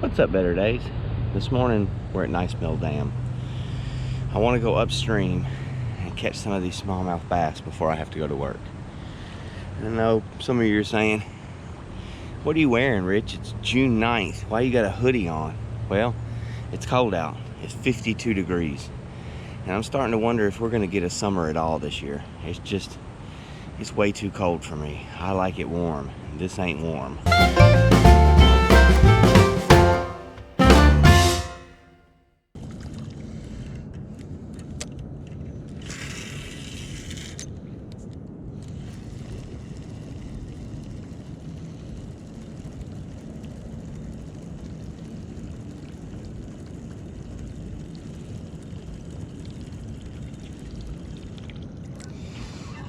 What's up, Better Days? This morning we're at Nashville Dam. I want to go upstream and catch some of these smallmouth bass before I have to go to work. And I know some of you are saying, what are you wearing, Rich? It's June 9th. Why you got a hoodie on? Well, it's cold out. It's 52 degrees. And I'm starting to wonder if we're going to get a summer at all this year. It's way too cold for me. I like it warm. This ain't warm.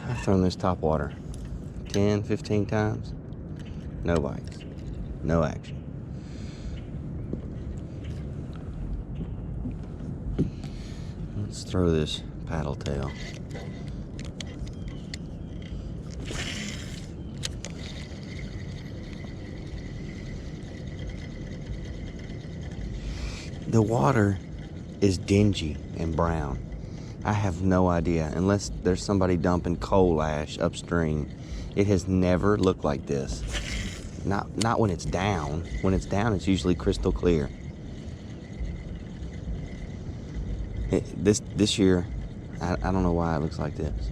I've thrown this top water 10, 15 times. No bites. No action. Let's throw this paddle tail. The water is dingy and brown. I have no idea, unless there's somebody dumping coal ash upstream. It has never looked like this. Not when it's down. When it's down, it's usually crystal clear. This year, I don't know why it looks like this.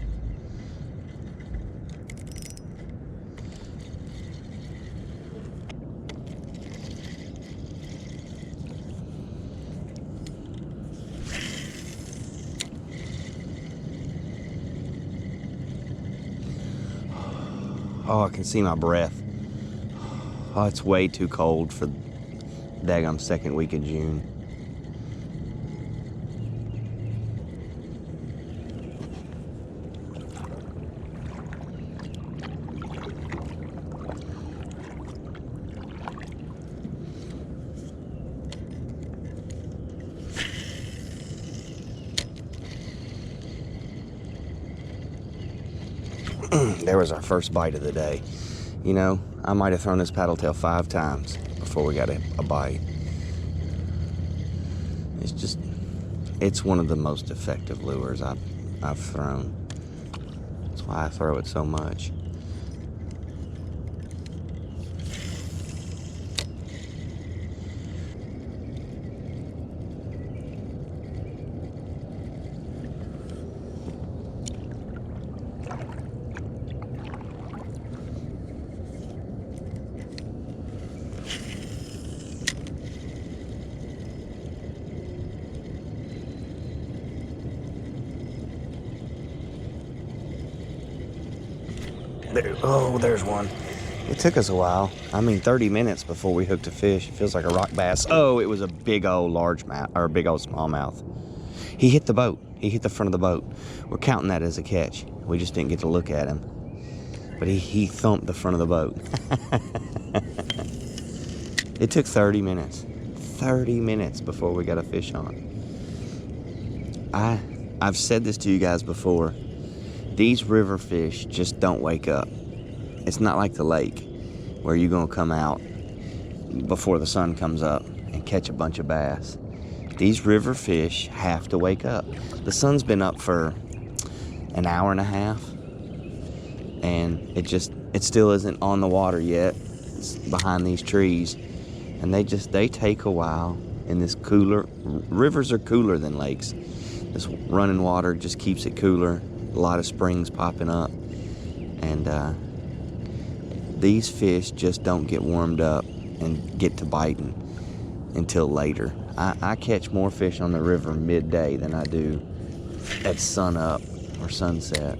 Oh, I can see my breath. Oh, it's way too cold for daggum second week of June. There was our first bite of the day. You know, I might have thrown this paddle tail 5 times before we got a bite. It's one of the most effective lures I've thrown. That's why I throw it so much. There's one. It took us a while. I mean, 30 minutes before we hooked a fish. It feels like a rock bass. Oh, it was a big old largemouth, or a big old smallmouth. He hit the boat. He hit the front of the boat. We're counting that as a catch. We just didn't get to look at him. But he thumped the front of the boat. It took 30 minutes. 30 minutes before we got a fish on. I've said this to you guys before. These river fish just don't wake up. It's not like the lake where you're gonna come out before the sun comes up and catch a bunch of bass. These river fish have to wake up. The sun's been up for an hour and a half and it still isn't on the water yet. It's behind these trees, and they take a while in this cooler. Rivers are cooler than lakes. This running water just keeps it cooler. A lot of springs popping up, and these fish just don't get warmed up and get to biting until later. I catch more fish on the river midday than I do at sun up or sunset.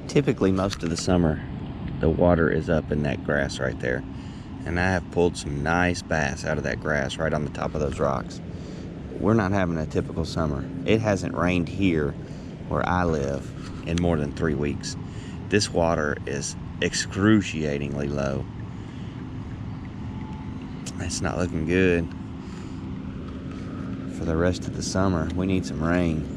Typically, most of the summer, the water is up in that grass right there. And I have pulled some nice bass out of that grass right on the top of those rocks. we're not having a typical summer. It hasn't rained here where I live in more than 3 weeks. This water is excruciatingly low. It's not looking good for the rest of the summer. We need some rain.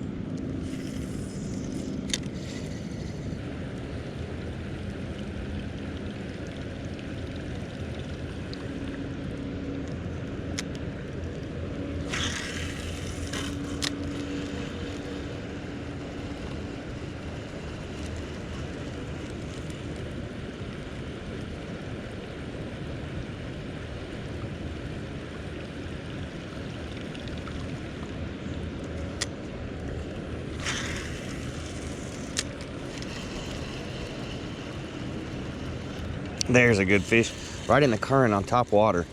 There's a good fish. Right in the current on top water.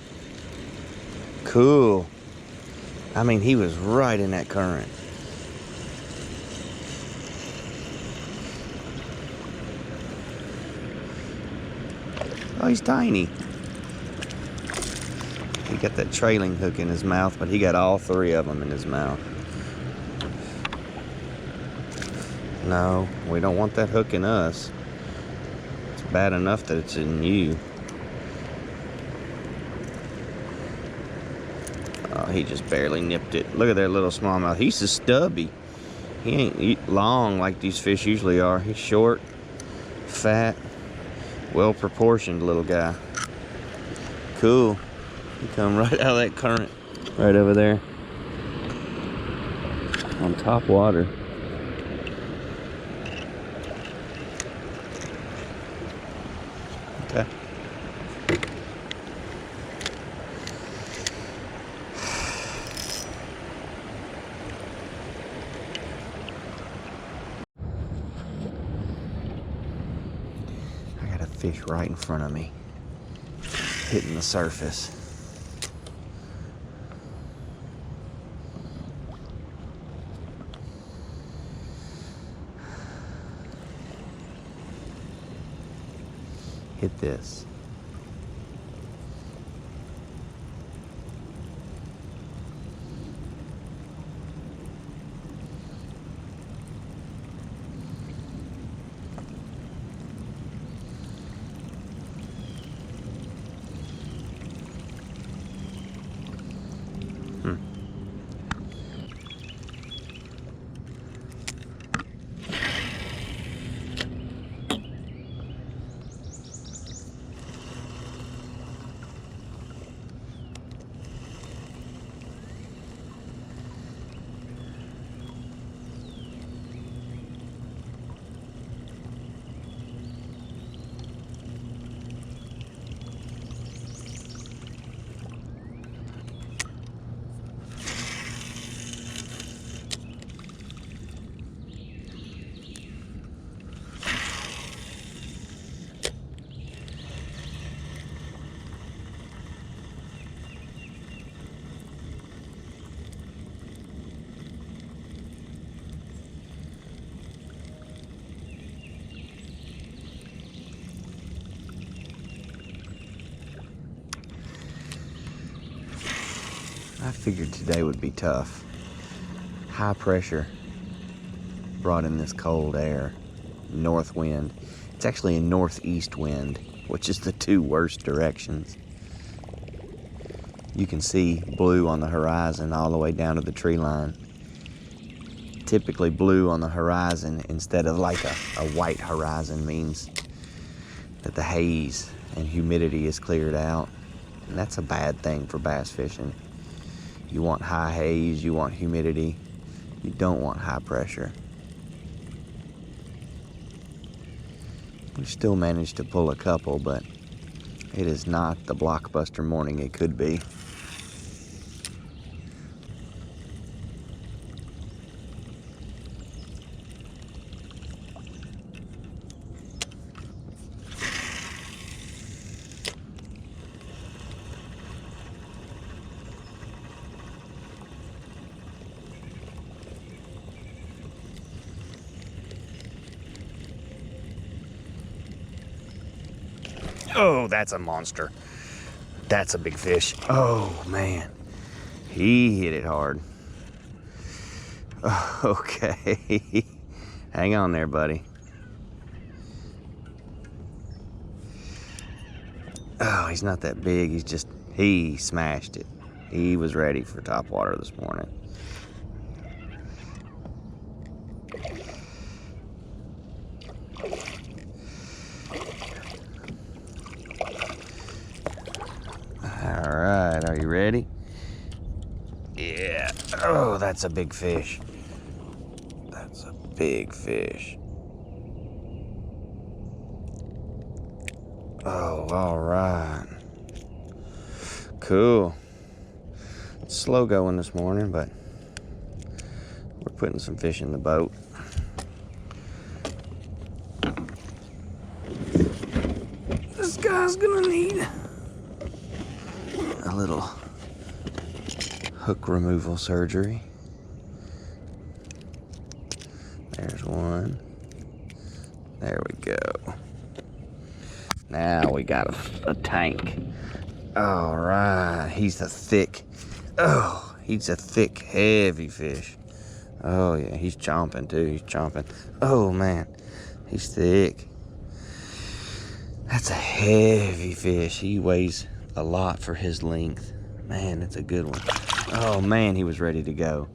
Cool. I mean, he was right in that current. Oh, he's tiny. He got that trailing hook in his mouth, but he got all 3 of them in his mouth. No, we don't want that hook in us. Bad enough that it's in you. Oh, he just barely nipped it. Look at that little smallmouth. He's so stubby. He ain't long like these fish usually are. He's short, fat, well-proportioned little guy. Cool. He come right out of that current. Right over there. On top water. Okay. I got a fish right in front of me, hitting the surface. Hit this. I figured today would be tough. High pressure brought in this cold air, north wind. It's actually a northeast wind, which is the 2 worst directions. You can see blue on the horizon all the way down to the tree line. Typically blue on the horizon instead of like a white horizon means that the haze and humidity is cleared out. And that's a bad thing for bass fishing. You want high haze, you want humidity, you don't want high pressure. We still managed to pull a couple, but it is not the blockbuster morning it could be. Oh, that's a monster. That's a big fish. Oh, man. He hit it hard. Okay. Hang on there, buddy. Oh, he's not that big. He smashed it. He was ready for top water this morning. All right, are you ready? Yeah. Oh, that's a big fish. That's a big fish. Oh, all right. Cool. It's slow going this morning, but we're putting some fish in the boat. This guy's gonna need a little hook removal surgery. There's one. There we go. Now we got a tank. All right, he's a thick, heavy fish. Oh yeah, he's chomping too, he's chomping. Oh man, he's thick. That's a heavy fish. He weighs a lot for his length. Man, that's a good one. Oh man, he was ready to go.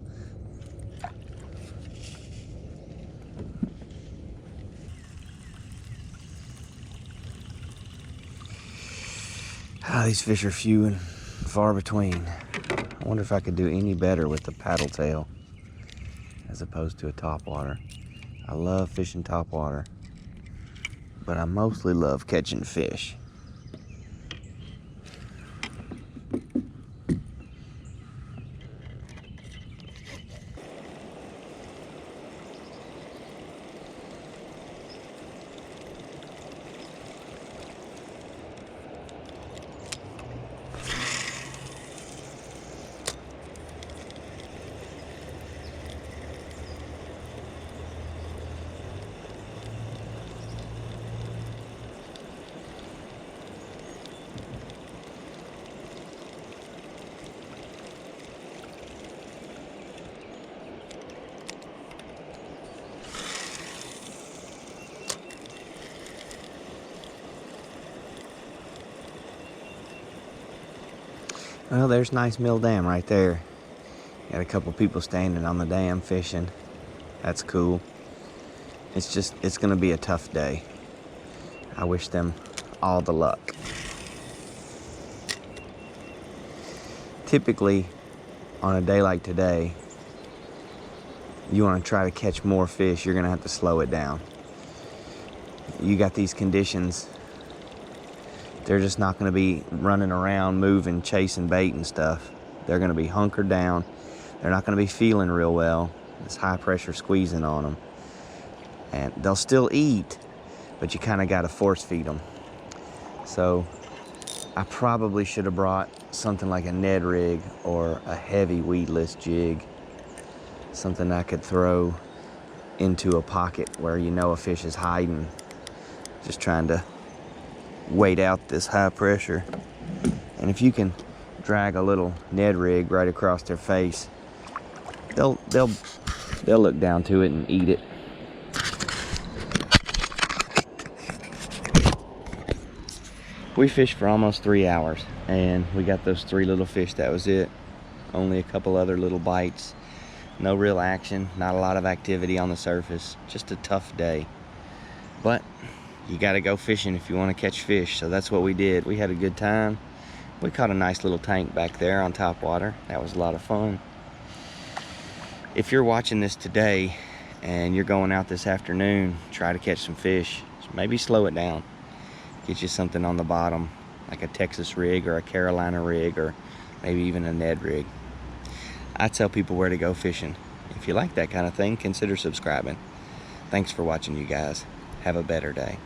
Ah, these fish are few and far between. I wonder if I could do any better with the paddle tail as opposed to a topwater. I love fishing topwater, but I mostly love catching fish. Well, there's Nice Mill Dam right there. Got a couple people standing on the dam fishing. That's cool. It's gonna be a tough day. I wish them all the luck. Typically, on a day like today, you want to try to catch more fish, you're gonna have to slow it down. You got these conditions, they're just not gonna be running around, moving, chasing bait and stuff. They're gonna be hunkered down. They're not gonna be feeling real well. This high pressure squeezing on them. And they'll still eat, but you kind of got to force feed them. So I probably should have brought something like a Ned rig or a heavy weedless jig. Something I could throw into a pocket where you know a fish is hiding. Just trying to wait out this high pressure. And if you can drag a little Ned rig right across their face, they'll look down to it and eat it. We fished for almost 3 hours and we got those 3 little fish. That was it. Only a couple other little bites. No real action, not a lot of activity on the surface. Just a tough day. But you got to go fishing if you want to catch fish. So that's what we did. We had a good time. We caught a nice little tank back there on top water. That was a lot of fun. If you're watching this today and you're going out this afternoon, try to catch some fish. So maybe slow it down. Get you something on the bottom, like a Texas rig or a Carolina rig or maybe even a Ned rig. I tell people where to go fishing. If you like that kind of thing, consider subscribing. Thanks for watching, you guys. Have a better day.